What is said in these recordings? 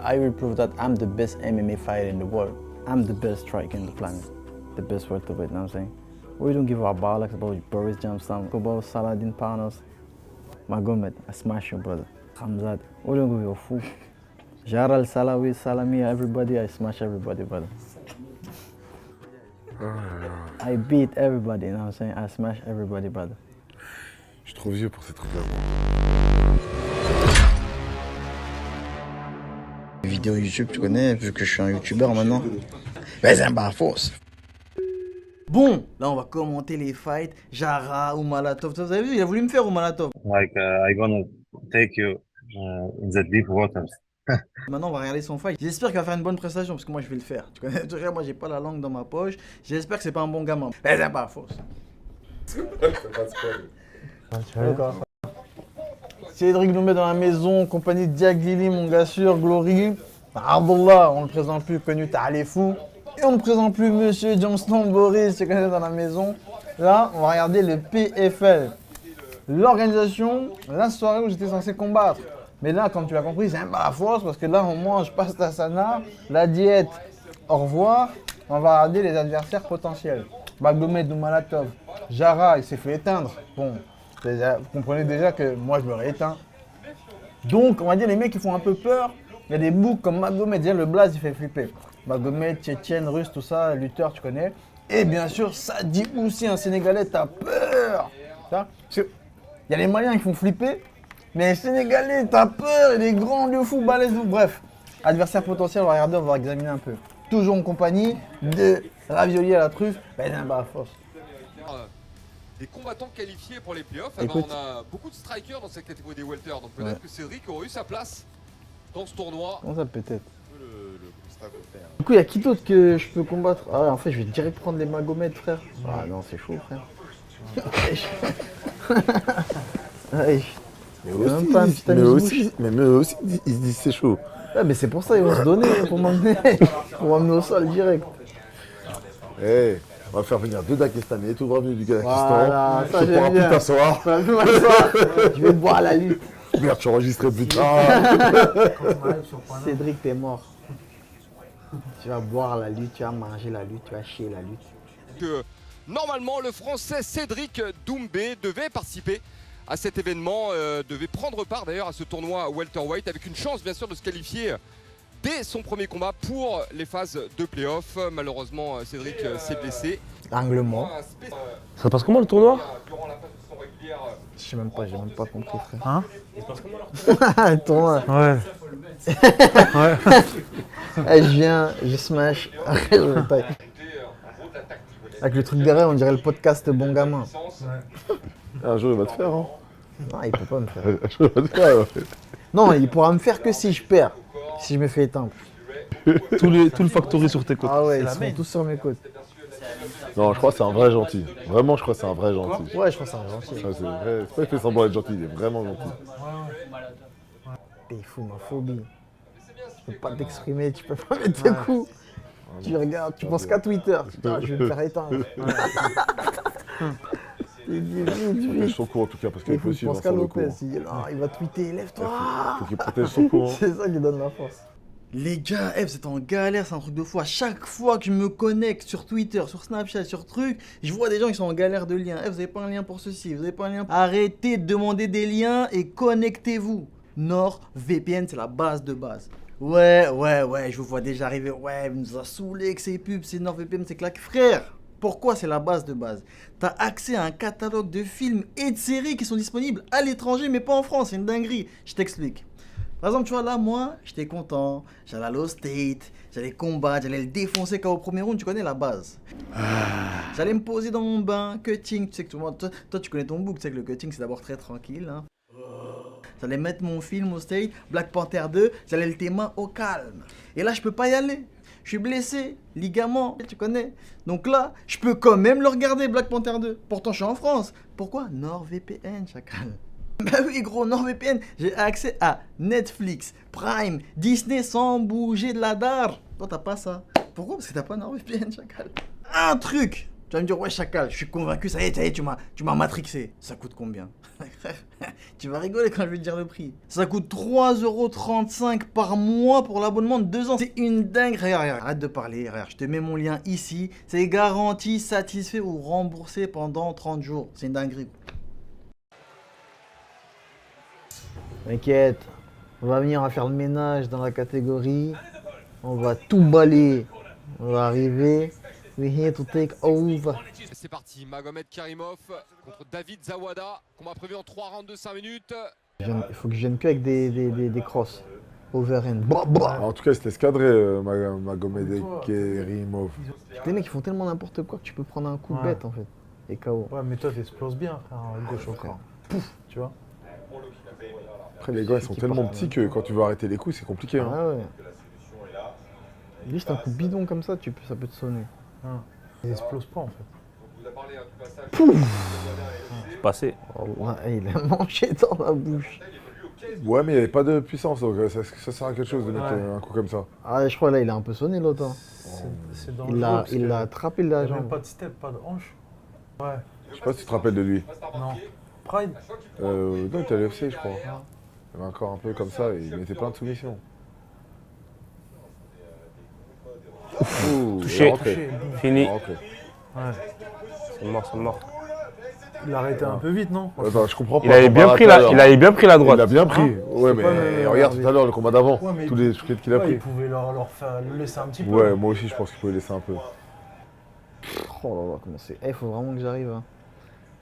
I will prove that I'm the best MMA fighter in the world. I'm the best striker in the planet. The best welterweight, you know what I'm saying? We don't give our bollocks about Boris Johnson, about Saladin Panos. Magomed, I smash you, brother. Khamzat, we don't give a fool. Jaral, Salawi, Salami, everybody, I smash everybody, brother. I beat everybody, you know what I'm saying? I smash everybody, brother. Je suis trop vieux pour ces trucs-là. Vidéo YouTube, tu connais, vu que je suis un YouTuber maintenant. Mais c'est un barfos. Bon, là on va commenter les fights. Jara ou Malatov. Vous avez vu, il a voulu me faire ou Malatov. Like I'm gonna take you in the deep waters. Maintenant on va regarder son fight. J'espère qu'il va faire une bonne prestation parce que moi je vais le faire. Tu connais, déjà moi j'ai pas la langue dans ma poche. J'espère que c'est pas un bon gamin. Mais c'est un barfos. Cédric nous met dans la maison, compagnie de Diaglili, mon gars sûr, Glory. Abdullah, on ne le présente plus, connu t'as fou. Et on ne présente plus Monsieur Johnston Boris, tu connais dans la maison. Là, on va regarder le PFL. L'organisation, la soirée où j'étais censé combattre. Mais là, comme tu l'as compris, c'est un peu à force parce que là, on mange pastasana, la diète, au revoir. On va regarder les adversaires potentiels. Magomed ou Malatov. Jara, il s'est fait éteindre. Bon, vous comprenez déjà que moi, je l'aurais éteint. Donc, on va dire les mecs qui font un peu peur. Il y a des boucs comme Magomed, déjà le blaze, il fait flipper. Magomed, Tchétchène, Russe, tout ça, lutteur, tu connais. Et bien sûr, Sadi aussi, un Sénégalais, t'as peur. Parce que il y a les Maliens qui font flipper, mais les Sénégalais, t'as peur, et les grands, le fou, balèze, bref. Adversaire potentiel, on va regarder, on va examiner un peu. Toujours en compagnie de Ravioli à la truffe, ben bah force. Des combattants qualifiés pour les playoffs. Alors, on a beaucoup de strikers dans cette catégorie des welter, donc peut-être que Cédric aurait eu sa place dans ce tournoi. Comment ça peut-être? Du coup, il y a qui d'autre que je peux combattre? Ah, en fait, je vais direct prendre les Magomed, frère. Ah non, c'est chaud, frère. Mais aussi, ils se disent c'est chaud. Ouais, mais c'est pour ça ils vont se donner pour m'emmener au sol direct. Hey, on va faire venir 2 Dagestanais, tout va venir du Kazakhstan. Voilà, ça tu pourras plus t'asseoir. Je vais boire la lutte. Merde, tu enregistrais plus tard. Cédric, t'es mort. Tu vas boire la lutte, tu vas manger la lutte, tu vas chier la lutte. Que normalement, le Français Cédric Doumbé devait participer à cet événement, devait prendre part d'ailleurs à ce tournoi welterweight avec une chance bien sûr de se qualifier dès son premier combat pour les phases de play-off. Malheureusement, Cédric s'est blessé. Angle mort. Ça passe comment le tournoi? Je sais même pas, j'ai même pas compris, frère. Hein? Le tournoi. Ouais. Ouais. Je viens, je smash, après je me taille. Avec le truc derrière, on dirait le podcast Bon Gamin. Un jour, il va te faire, hein. Non, il peut pas me faire. Un jour, il va te faire, ouais. Non, il pourra me faire que si je perds. Si je me fais éteindre. Tout le factory sur tes côtes. Ah ouais, ils sont tous sur mes côtes. Non, je crois que c'est un vrai gentil. Vraiment, je crois que c'est un vrai gentil. Ouais, je crois que c'est un gentil. Ouais, c'est vrai. C'est pas qu'il fait semblant d'être gentil, il est vraiment gentil. T'es fou, ma phobie. Tu peux pas t'exprimer, tu peux pas mettre tes coups. Tu regardes, tu penses qu'à Twitter. Putain, je vais me faire éteindre. Protège son coup en tout cas, parce qu'il faut Tu suivre penses qu'à sur le coup. Lopez. Il va tweeter, lève-toi. Faut qu'il protège son coup. Hein. C'est ça qui donne la force. Les gars, vous êtes en galère, c'est un truc de fou. À chaque fois que je me connecte sur Twitter, sur Snapchat, sur truc, je vois des gens qui sont en galère de liens. Vous avez pas un lien pour ceci, vous avez pas un lien. Arrêtez de demander des liens et connectez-vous. NordVPN, c'est la base de base. Ouais, je vous vois déjà arriver. Ouais, il nous a saoulé avec ces pubs, c'est NordVPN, c'est claque. Frère, pourquoi c'est la base de base? T'as accès à un catalogue de films et de séries qui sont disponibles à l'étranger, mais pas en France, c'est une dinguerie. Je t'explique. Par exemple, tu vois, là, moi, j'étais content, j'allais aller au State, j'allais combattre, j'allais le défoncer KO au premier round, tu connais la base. J'allais me poser dans mon bain, cutting, tu sais que toi, tu connais ton book, tu sais que le cutting, c'est d'abord très tranquille. Hein. J'allais mettre mon film au State, Black Panther 2, j'allais le témoin au calme. Et là, je peux pas y aller. Je suis blessé, ligament, tu connais. Donc là, je peux quand même le regarder, Black Panther 2. Pourtant, je suis en France. Pourquoi? NordVPN, chacal. Bah oui, gros, NordVPN, j'ai accès à Netflix, Prime, Disney sans bouger de la dalle. Toi, t'as pas ça. Pourquoi? Parce que t'as pas NordVPN, chacal. Un truc Tu vas me dire, ouais, chacal, je suis convaincu, ça y est, tu m'as matrixé. Ça coûte combien? Tu vas rigoler quand je vais te dire le prix. Ça coûte 3,35 € par mois pour l'abonnement de 2 ans. C'est une dingue. Regarde, arrête de parler. Regarde, je te mets mon lien ici. C'est garanti, satisfait ou remboursé pendant 30 jours. C'est une dinguerie. T'inquiète, on va venir, on va faire le ménage dans la catégorie. On va tout balayer. On va arriver. We're here to take over. C'est parti, Magomed Karimov contre David Zawada. Combat prévu en 3 rounds de 5 minutes. Il faut que je vienne que avec des crosses. Overhand. Bah, bah. En tout cas, c'était escadré, Magomed Kerimov. Les mecs, ils font tellement n'importe quoi que tu peux prendre un coup Ouais. bête en fait. Et KO. Ouais, mais toi, t'exploses bien, frère, gauche au corps. Pouf, tu vois. Après, les gars, ils sont tellement petits que quand tu veux arrêter les coups, c'est compliqué. Hein. Ah ouais. Juste un coup bidon comme ça, ça peut te sonner. Ils explosent pas, en fait. C'est passé. Oh, ouais, il a mangé dans la bouche. Ouais, mais il n'y avait pas de puissance, donc ça sert à quelque chose de mettre Ouais. un coup comme ça. Ah, je crois là, il a un peu sonné l'autre. Hein. C'est dangereux. Il l'a attrapé de la Il y a même jambe. pas de step, pas de hanche. Ouais, Je sais pas si tu te rappelles de lui. non. Pride. Non, il était à l'UFC, je crois. Il avait encore un peu comme ça, et il mettait plein de soumissions. Ouh, Touché. il est rentré. Fini. Il est rentré. Ouais. C'est mort, c'est mort. Il a arrêté un peu vite, non? Attends, je comprends pas. Il avait bien pris la, il avait bien pris la Il droite. a bien pris. Hein Ouais, C'est pas mais le- regarde tout à l'heure le combat d'avant. Ouais, mais- Tous les scripts qu'il a Ouais, pris. il pouvait leur faire le laisser un petit peu. Ouais, moi aussi, je pense qu'il pouvait laisser un peu. Oh là là, comment c'est. Il faut vraiment que j'arrive. Hein.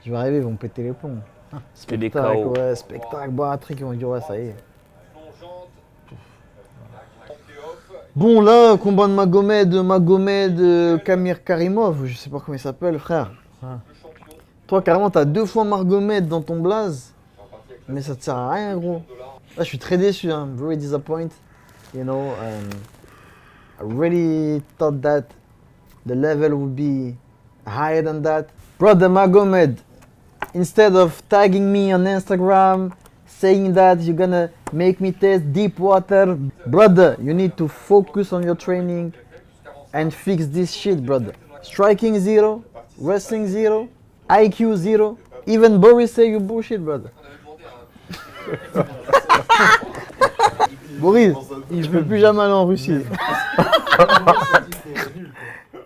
Je vais arriver, ils vont me péter les plombs. Que des Spectacle, KO. ouais, spectacle, bah, un truc, ils vont dire, ouais, ça y est. Bon, là, combat de Magomed Kamir Karimov, je sais pas comment il s'appelle, frère. Ouais. Toi, carrément, t'as 2 fois Magomed dans ton blaze, mais ça te sert à rien, gros. Là, je suis très déçu, hein. Very disappointed. You know, I really thought that the level would be higher than that. Brother Magomed, instead of tagging me on Instagram, saying that you're gonna make me test deep water, brother, you need to focus on your training and fix this shit, brother. Striking 0, wrestling 0, IQ 0. Even Boris say you bullshit, brother. Boris, je peux plus jamais aller en Russie.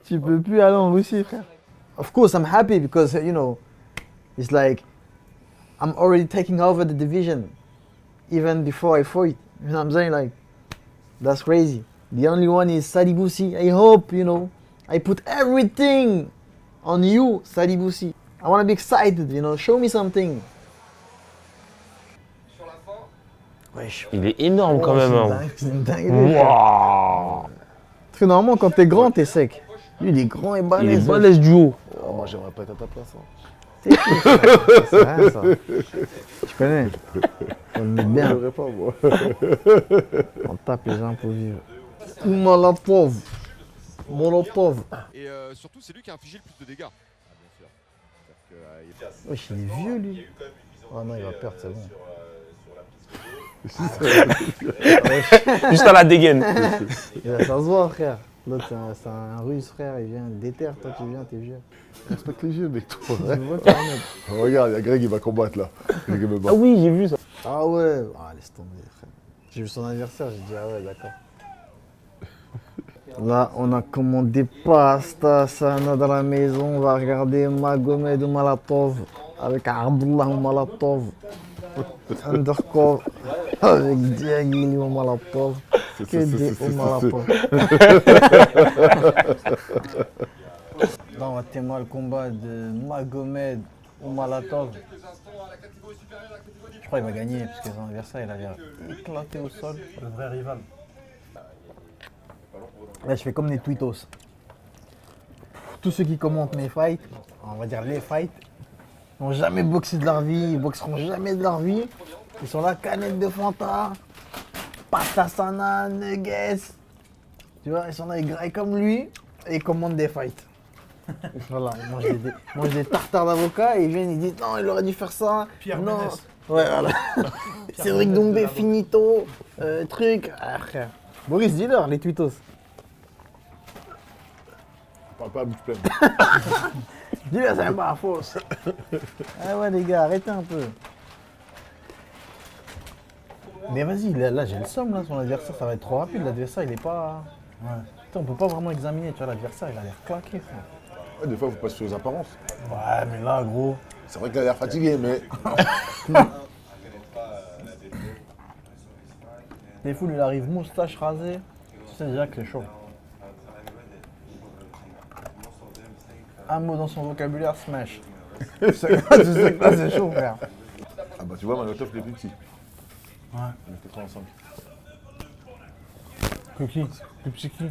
Tu peux plus aller en Russie, frère. Of course, I'm happy because, you know, it's like I'm already taking over the division even before I fought. You know what I'm saying? Like, that's crazy. The only one is Saliboussi. I hope, you know, I put everything on you, Saliboussi. I want to be excited, you know, show me something. Wesh. Il est énorme quand même. Hein. C'est une dinguerie. Waouh. Parce que normalement, quand t'es grand, t'es sec. Lui, il est grand et Il est balèze. balèze du haut. Oh, moi, j'aimerais pas être à ta place. Hein. C'est rien, ça. Tu connais. On le met bien. J'aimerais pas, moi. On tape les gens pour vivre. Molotov. Molotov. Et surtout, c'est lui qui a infligé le plus de dégâts. Wesh, il est vieux, lui. Ah non, il va perdre, c'est bon. Juste à la dégaine. Ça se voit, frère. L'autre, c'est un russe, frère. Il vient déterre. Toi, tu viens, t'es vieux. Respecte les vieux, mec, toi. Tu vois, t'es un mec. Regarde, il y a Greg, il va combattre là. Greg me bat. Ah oui, j'ai vu ça. Ah ouais. Ah, laisse tomber, frère. J'ai vu son anniversaire, j'ai dit, ah ouais, d'accord. Là, on a commandé pasta sana dans la maison. On va regarder Magomed Malatov avec Abdullah Malatov. Undercover avec Diagili Malatov. Que des Malatov. Là, on va témoigner le combat de Magomed Malatov. Je crois qu'il va gagner parce que son adversaire il avait éclaté au sol. Le vrai rival. Là, je fais comme des tweetos. Tous ceux qui commentent mes fights, on va dire les fights, n'ont jamais boxé de leur vie, ils boxeront jamais de leur vie. Ils sont là, canettes de Fanta, pasta sana, nuggets. Tu vois, ils sont là, ils graillent comme lui et ils commandent des fights. Voilà, ils mangent des tartares d'avocat et ils viennent, ils disent non, il aurait dû faire ça. Pierre non. Ménès. Ouais, voilà. Cédric Doumbé, finito, truc. Ah, frère. Boris, dis-leur, les tweetos. Parle pas à bouche pleine. Dis-le, c'est pas fausse. Ah ouais, les gars, arrêtez un peu. Mais vas-y, là j'ai le somme, là, son adversaire, ça va être trop rapide. L'adversaire, il est pas. Ouais. Putain, on peut pas vraiment examiner, tu vois, l'adversaire, il a l'air claqué, frère. Ouais, des fois, faut passer sur les apparences. Ouais, mais là, gros. C'est vrai qu'il a l'air fatigué, mais. Les fous, il arrive moustache rasée. Tu sais déjà que c'est chaud. Un mot dans son vocabulaire, smash. Tu sais que là, c'est chaud, frère. Ah bah tu vois, Malatov, il est plus petit. Ouais. Il est 85. Que qui? Plus petit qui?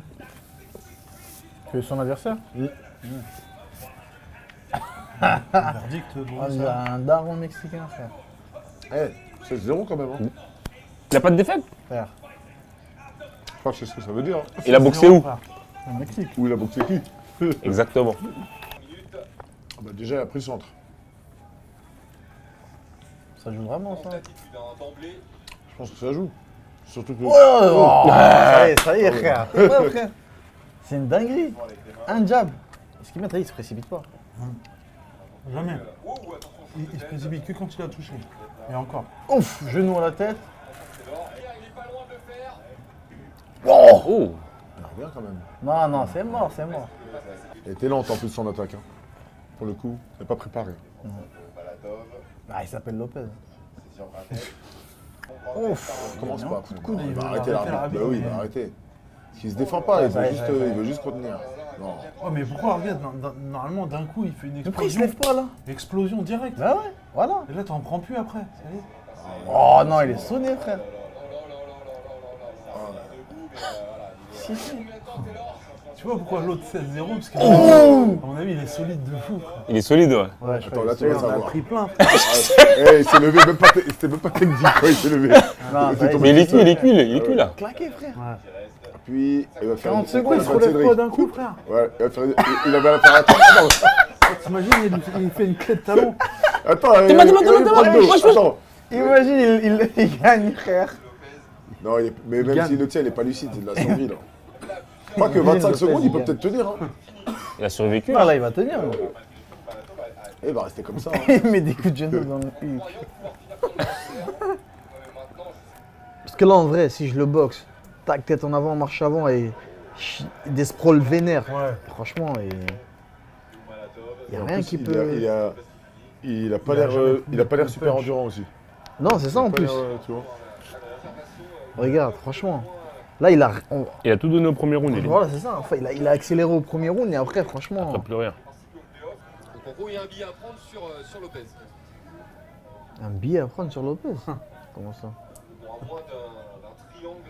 Tu veux son adversaire? Verdict, gros. Ah, il y a un daron mexicain, frère. Eh, c'est 0 quand même. Hein. Il a pas de défaite. Frère, Je crois que c'est ce que ça veut dire. Hein. Il a boxé où? au Mexique. Ou il a boxé qui Exactement. Ah bah déjà, il a pris le centre. Ça joue vraiment, ça. Je pense que ça joue. Surtout que. Ça y est, frère. Ouais, frère. C'est une dinguerie. Un jab. Ce qui met, il se précipite pas. Jamais. Il se précipite que quand il a touché. Et encore. Ouf, genou à la tête. Oh. Il revient quand même. Non, non, c'est mort, c'est mort. Il était lente en plus son attaque. Hein. Pour le coup, il n'est pas préparé. Ah, il s'appelle Lopez. Ouf. Commence pas. coude, Il il va veut arrêter arrêter l'arbitre. l'arbitre, Bah oui, il mais- va arrêter. Parce qu'il se défend pas, il ça veut y est, juste, ça y est. il veut juste retenir. Non. Ouais, mais pourquoi, regarde, normalement, d'un coup, il fait une Pourquoi il se explosion. lève pas, là? Explosion directe. Bah ouais, voilà. Et là, t'en prends plus après. Ça y est. Oh non, il est sonné, frère. Si, si. Tu vois pourquoi l'autre 16-0? Parce que, à mon avis, il est solide de fou. Quoi. Il est solide, ouais. Ouais, je Attends, là, tu Et vas on a savoir. pris plein, frère. Eh, il s'est levé, même pas, c'était même pas technique quand il s'est levé. Non, ça y est, Mais il est cuit, il est cuit, il est cuit là. claqué, frère. Ouais. Puis, il va faire 40 secondes, Il se relève pas d'un coup, frère. Ouais, il avait à faire attends, T'imagines, il fait une clé de talon. attends, attends. Imagine, il gagne, frère. Non, mais même gagne. s'il le tient, il est pas lucide, il a survie là. Pas que 25 secondes, il peut peut-être tenir. Hein. Il a survécu. Non, là, il va tenir. Là. Et il va rester comme ça. Hein. Il met des coups de genou dans le cul. Parce que là, en vrai, si je le boxe, tac, tête en avant, marche avant et des sprawls vénères. Ouais. Franchement, il n'y a En rien plus, qui il peut. a pas l'air, il a pas l'air super endurant aussi. Non, c'est ça en Il a pas plus. l'air, tu vois. Regarde, franchement. Là, il a. Il a tout donné au premier round. Il Voilà, c'est ça. Enfin, il a accéléré au premier round et après, franchement. n'a plus rien. Donc en gros, il y a un billet à prendre sur Lopez. Un billet à prendre sur Lopez. Comment ça? Bon, à moins d'un triangle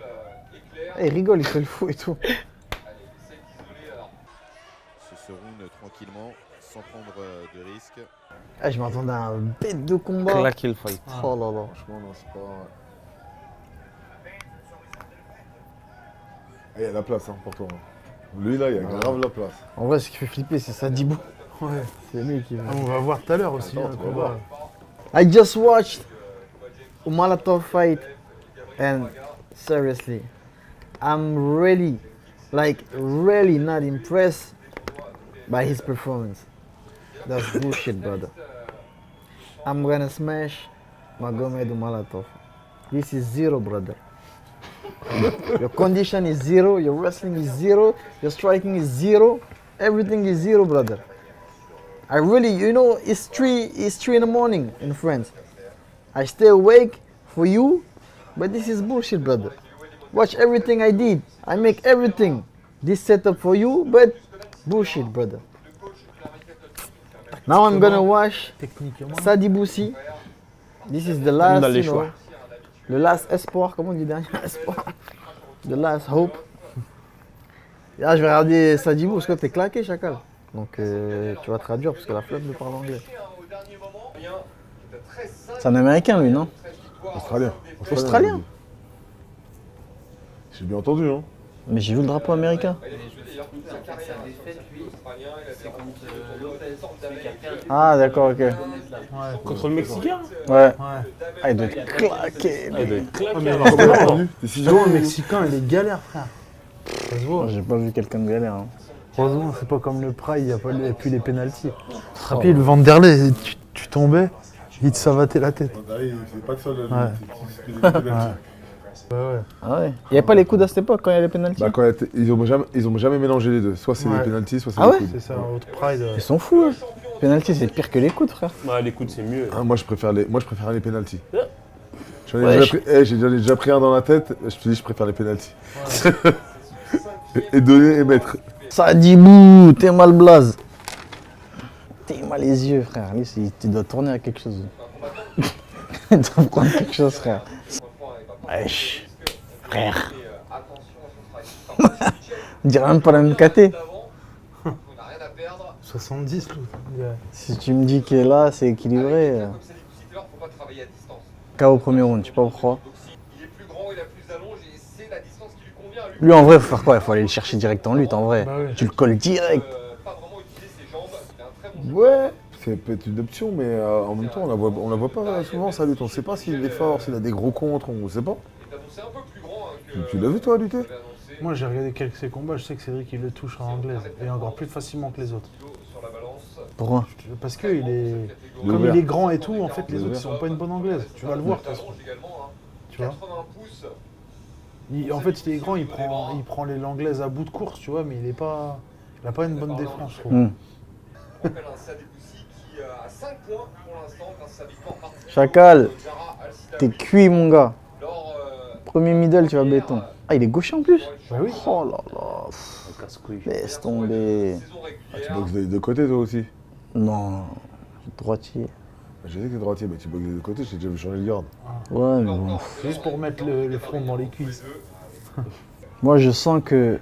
éclair. Eh, il rigole, il fait le fou et tout. Allez, essaye d'isoler. Alors. Ce round tranquillement, sans prendre de risques. Ah, je m'attendais à un bête de combat. Claquer le fight. Oh là là. Franchement, non, c'est pas. Eh, il y a la place hein, pour toi. hein. Lui là, il y a grave la place. En vrai, ce qui fait flipper, c'est Sadibou. Ouais. C'est lui qui. Ah, on va voir tout à l'heure aussi. Attends, hein, tu le vas combat. I just watched Umalatov fight and seriously, I'm really not impressed by his performance. That's bullshit, brother. I'm gonna smash Magomed Umalatov. This is zero, brother. Your condition is zero, your wrestling is zero, your striking is zero, everything is zero, brother. I really, you know, it's 3 in the morning in France. I stay awake for you, but this is bullshit, brother. Watch everything I did. I make everything. This setup for you, but bullshit, brother. Now I'm gonna watch Techniquement. Sadi Boussi. This is the last, dans les you know, choix. le last espoir, comment on dit dernier espoir? The last hope. Et là, je vais regarder Sadi Bou parce que t'es claqué, chacal. Donc tu vas traduire parce que la flotte me parle anglais. C'est un américain, lui, non? Australien. Australien? J'ai bien entendu, hein. Mais j'ai vu le drapeau américain. Ah, d'accord, ok. Ouais. Contre le Mexicain. Ouais. Ouais. Ah, il doit être claqué. Il doit être claqué. Ouais, mais alors, Comment t'as vraiment, entendu? vraiment, le Mexicain, il est galère, frère. Ça se voit. J'ai pas vu quelqu'un de galère. Hein. Heureusement, c'est pas comme le Pride, il n'y a pas et puis les pénaltys. Tu te rappelles, le Vanderlei, tu tombais, il te savatait la tête. C'est pas de seul. Ouais. Ah ouais. Il n'y avait pas les coudes à cette époque quand il y a les pénaltys. Bah, ils ont jamais mélangé les deux. Soit c'est Ouais. les pénaltys, soit c'est Ah les ouais coudes. C'est ça, autre Pride. Ils sont fous. Hein. Pénalty, c'est pire que les coudes, frère. Ouais, les coudes, c'est mieux. Ah, moi, je préfère les pénaltys. J'en ai Ouais, déjà pris, j'en ai déjà pris un dans la tête, je te dis, je préfère les pénaltys. et donner et mettre. Sadibou, t'es mal blaze. T'es mal les yeux, frère. Lui, tu dois tourner à quelque chose. Tu dois prendre quelque chose, frère. Wesh, frère. On dirait même pas la même KT. 70 l'autre. Si tu me dis que là, c'est équilibré. KO premier round, je sais pas pourquoi. Il est plus grand, il a plus d'allonge et c'est la distance qui lui convient. Lui, en vrai, faut faire quoi? Il faut aller le chercher direct en lutte, en vrai. Bah oui. Euh, Tu le colles direct. Pas vraiment utiliser ses jambes, il a un très bon Ouais, c'est peut-être une option, mais en même temps, on la voit pas souvent sa lutte. On sait pas s'il est fort, s'il a des gros contres, on sait pas. Il est annoncé un peu plus grand que Tu l'as vu toi lutter? Moi, j'ai regardé quelques de ses combats, je sais que Cédric, il le touche en anglaise. Et encore plus facilement que les autres. sur la balance. Pourquoi? Parce que il est... Il est Comme ouvert. il est grand et tout, en fait, les Il est autres, ils ouvert. sont pas une bonne anglaise. Tu vas le voir, de toute façon. Également, hein. Tu vois. 80 pouces. En fait, il est grand, il prend l'anglaise à bout de course, tu vois, mais il a pas une bonne défense, je trouve. Hmm. On rappelle un Sadibou qui a 5 points pour l'instant grâce à sa victoire partie. Chacal, Jara Al-Sidawi. t'es cuit, mon gars. Lors, Premier middle, tu vas béton. Ah, il est gaucher en plus? Bah oui. Oh là là. Casse-couille. Laisse tomber. saison Tu régulière. boxes des deux côtés toi aussi. Non, droitier. Je sais que t'es droitier, mais tu boxes des deux côtés, j'ai déjà vu changer le garde. Ouais, mais bon. C'est juste pour mettre le front dans les cuisses. Moi, je sens que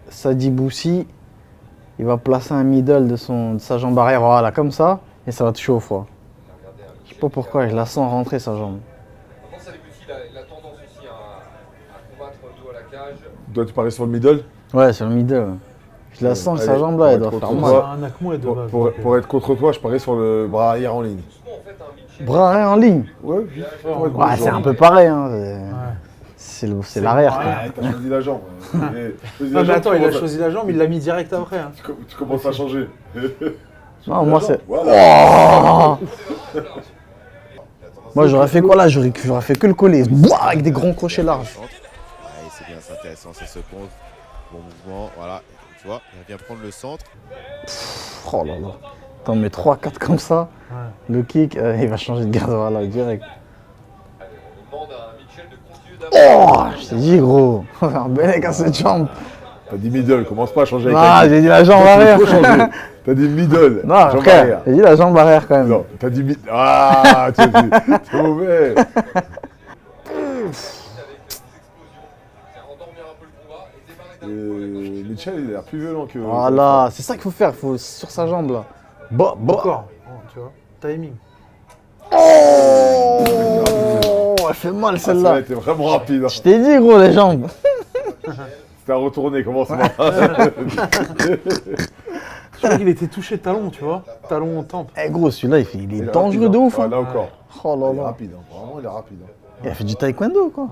Sadiboussi, il va placer un middle de sa jambe arrière, voilà, comme ça, et ça va toucher au foie. Je sais pas pourquoi, je la sens rentrer sa jambe. Maintenant, Sadibou, il a tendance aussi à combattre dos à la cage. Toi, tu paries sur le middle? Ouais, sur le middle. Je la sens que sa Allez, jambe là, elle pour doit être faire contre mal. toi. C'est un Akmouet de Pour, base. pour- donc, pour être contre toi, je parie sur le bras arrière en ligne. Souvent, en fait, un Mitchell. Bras arrière en ligne. Ouais, vite. Ouais, c'est un peu pareil, hein. C'est l'arrière. quoi. Ah, t'as choisi la jambe. Non, mais attends, il a choisi la jambe, il l'a mis direct après. Hein. Tu commences à changer. Non, moi, c'est. Voilà. Oh moi, j'aurais fait quoi là? J'aurais fait que le coller. Boah, avec des grands crochets larges. Ouais, c'est bien, c'est intéressant, ça se compte. Bon mouvement, voilà. Tu vois, il vient prendre le centre. Oh là là. T'en mets 3-4 comme ça. Ouais. Le kick, il va changer de garde, voilà, direct. On demande à Mitchell de continuer d'avoir. Oh, je t'ai dit, gros. On va faire Belek à cette jambe. T'as dit middle, commence pas à changer avec Ah, la j'ai dit la jambe arrière. Faut changer. T'as dit middle. Non, jambe frère, arrière. j'ai dit la jambe arrière quand même. Non, t'as dit middle. Ah, tu as dit. C'est mauvais. Endormir un peu le combat et démarrer d'un coup. Mitchell, il a l'air plus violent que. Voilà, c'est ça qu'il faut faire, il faut sur sa jambe là. Bah, bah. Encore, tu vois. Timing. Oh, elle fait mal Ah, celle-là celle-là. était vraiment rapide. Hein. Je t'ai dit, gros, les jambes. C'était à retourner, comment ça va? Je crois qu'il était touché talon, tu vois. Talon au temple. Eh, gros, celui-là, il est Il est dangereux rapide, de hein. ouf. Ah, Hein. là encore. Oh là Il est là. rapide, hein. Vraiment, il est rapide. Hein. Il a fait du taekwondo, quoi.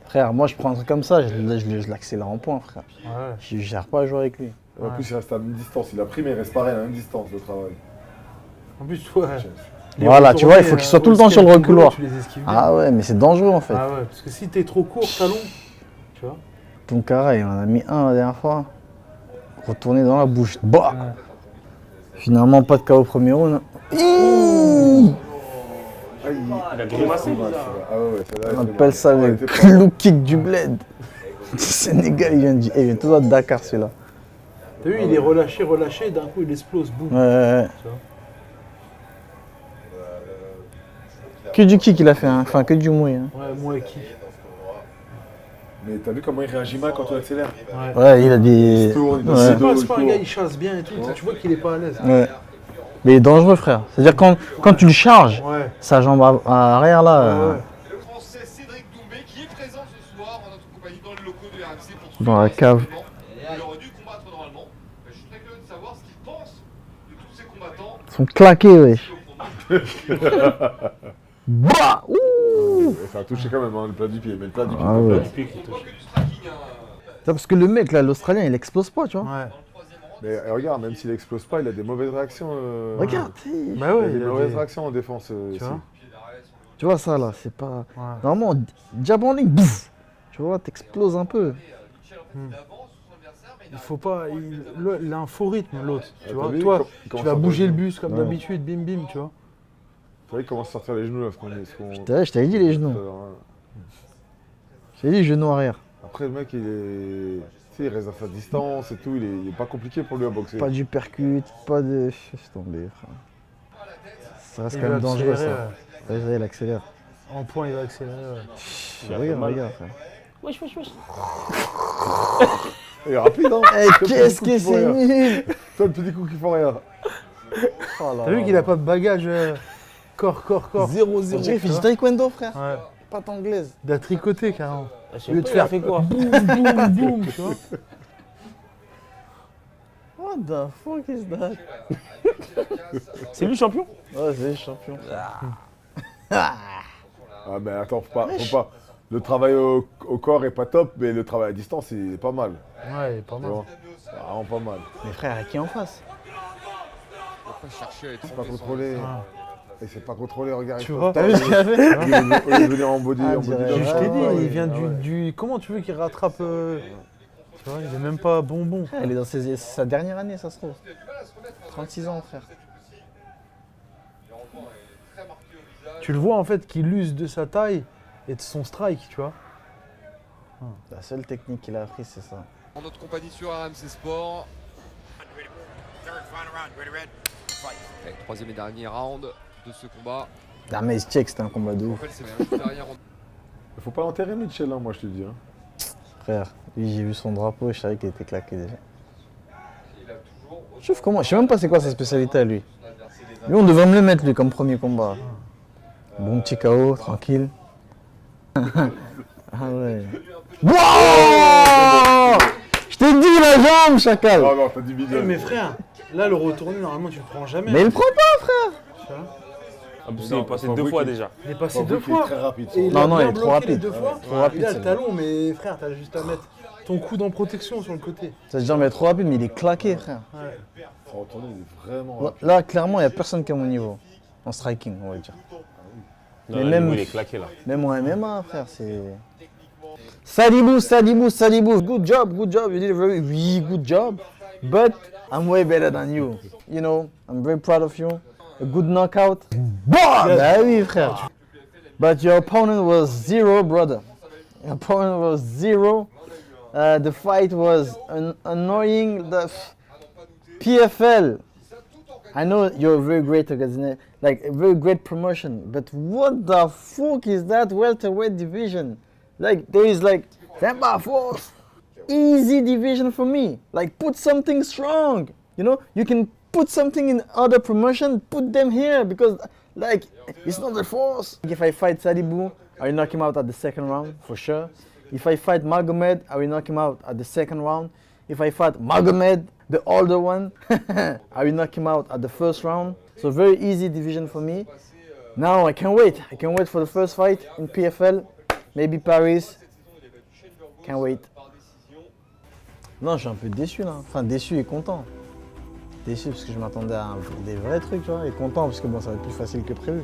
Frère, moi, je prends un truc comme ça, je l'accélère en point, frère. Ouais. Je gère pas à jouer avec lui. En plus, il reste à la même distance. Il a pris, mais il reste pareil à la même distance, le travail. En plus, ouais. Les Voilà, tu vois, il faut retournés, qu'il soit tout le au temps sur le escalier, reculoir. Tu les esquives bien. Ah ouais, mais c'est dangereux en fait. Ah ouais, parce que si t'es trop court, talon, tu vois. Ton carré, il en a mis un la dernière fois. Retourné dans la bouche. Bah Ouais. Finalement, pas de KO premier round. Il a grimacé, Ah ouais, celle-là, On appelle ça le clou kick du bled. Du Sénégal, il vient tout droit de Dakar celui-là. T'as vu, il est relâché, et d'un coup il explose, boum. Ouais. Tu vois. Que du kick il a fait, hein. Enfin que du mouille. Hein. Ouais, moi qui. Mais t'as vu comment il réagit mal quand on accélère? Ouais. Ouais, il a des. Il tourne, il Ouais. donne C'est pas un gars, il chasse bien et tout. Tu vois qu'il est pas à l'aise. Ouais. Mais il est dangereux, frère. C'est-à-dire quand tu le charges, Ouais. sa jambe arrière là. Ouais. Le Français Cédric Doumbé qui est présent ce soir en notre compagnie dans les locaux de RMC pour Dans la cave. Il aurait dû combattre normalement. Mais je suis très curieux de savoir ce qu'il pense de tous ces combattants. Ils sont claqués, wesh. Bah ouh. Ça a touché quand même, hein, le plat du pied. Mais le plat du pied. Ah ouais. On voit que du striking. Hein. Parce que le mec, là, l'Australien, il explose pas, tu vois. Ouais. Mais regarde, même s'il explose pas, il a des mauvaises réactions. Regarde, Bah Il ouais, a des il a mauvaises des- réactions en défense. Tu ici. vois. tu vois ça, là, c'est pas... Ouais. Normalement, jab en ligne, bouf. Tu vois, t'exploses un peu. Il faut pas. Il a un faux rythme, l'autre. Tu T'as vois, vu, toi, il tu commence vas à bouger le bouger. bus comme Ouais. d'habitude, bim bim, tu vois. C'est vrai qu'il commence à sortir les genoux là. Je t'avais dit les genoux. Je t'avais dit genoux arrière. Après, le mec, il est. Tu sais, il reste à sa distance et tout. Il est pas compliqué pour lui à boxer. Pas du percute, pas de... Laisse tomber, frère. Ça reste Il quand va même dangereux, accélérer, ça. Ouais, il accélère. En point, il va accélérer. Ouais. Regarde, mal. regarde, frère. Il est rapide, hein. Eh, Toi, le qu'est-ce petit coup que qui faut c'est rien. nul. Toi, le petit coup qui faut rien. Oh là T'as vu là qu'il a pas de bagage corps. 0-0. On dirait qu'il fait du taekwondo, frère. Ouais. Pas anglaise. Il a tricoté carrément. Au lieu de faire, fait quoi? Boum, boum, boum, tu vois. What the fuck is that? C'est lui champion? Ouais, c'est le champion. Ah, mais attends, faut pas. Le travail au corps est pas top, mais le travail à distance, il est pas mal. Ouais, il est pas Tu mal. vois. C'est vraiment pas mal. Mais frère, à qui en face? Faut pas chercher à être C'est pas tombé sur- contrôlé. Ah. Et c'est pas contrôlé, regarde. Tu il vois. T'as vu ce qu'il a fait? Au lieu de venir en body, Ah, en body direct. Je t'ai dit, ouais, il vient ah ouais. du. Comment tu veux qu'il rattrape Tu vois, il est même pas bonbon. Elle est dans sa dernière année, ça se trouve. 36 ans, frère. Tu le vois en fait qu'il use de sa taille et de son strike, tu vois. La seule technique qu'il a appris, c'est ça. En notre compagnie sur RMC Sport. Allez, troisième et dernier round de ce combat. Ah, mais check, c'était un combat de Je ouf. rappelle, c'est même derrière. Il faut pas enterrer Mitchell, hein, moi je te dis. Hein. Frère, lui, j'ai vu son drapeau, je savais qu'il était claqué déjà. Je trouve comment, je sais même pas c'est quoi sa spécialité à lui. Lui, on devrait me le mettre, lui, comme premier combat. Bon petit KO, tranquille. Ah ouais. Wow! Je t'ai dit la jambe, chacal! Oh non, t'as dit milieu. Mais frère, là le retourné, normalement tu le prends jamais. Mais il prend pas, frère! Tu vois. Ah, parce Non, qu'il est passé faut 2 avouer fois qu'il- déjà. Il est passé Faut deux avouer qu'il est fois. très rapide. Et il Non, a non, bien il est trop bloqué rapide. les deux fois. Trop rapide, Il a le celle-là. talon, mais frère, t'as juste à mettre ton coude en protection sur le côté. Cette jambe est trop rapide, mais il est claqué, frère. Ouais. Faut retourner, il est vraiment Là, rapide. là, clairement, il n'y a personne qui est à mon niveau. En striking, on va dire. Non, Mais là, même- niveau, il est claqué là. Même en MMA, frère, c'est... Sadibou. Good job. You did a very good job. But I'm way better than you. You know, I'm very proud of you. A good knockout. Bah oui, frère. But your opponent was 0, brother. Your opponent was 0. The fight was annoying. The PFL. I know you're a very great organization, like a very great promotion, but what the fuck is that welterweight division? Like there is like easy division for me. Like put something strong. You know, you can put something in other promotion, put them here because like it's not the force. If I fight Sadibou, I will knock him out at the second round for sure. If I fight Magomed, I will knock him out at the second round. If I fight Magomed, the older one, I will knock him out at the first round. So very easy division for me. Now I can't wait. I can't wait for the first fight in PFL. Maybe Paris. Can't wait. Non, je suis un peu déçu là. Enfin, déçu et content. Déçu parce que je m'attendais à des vrais trucs, tu vois. Et content parce que bon, ça va être plus facile que prévu.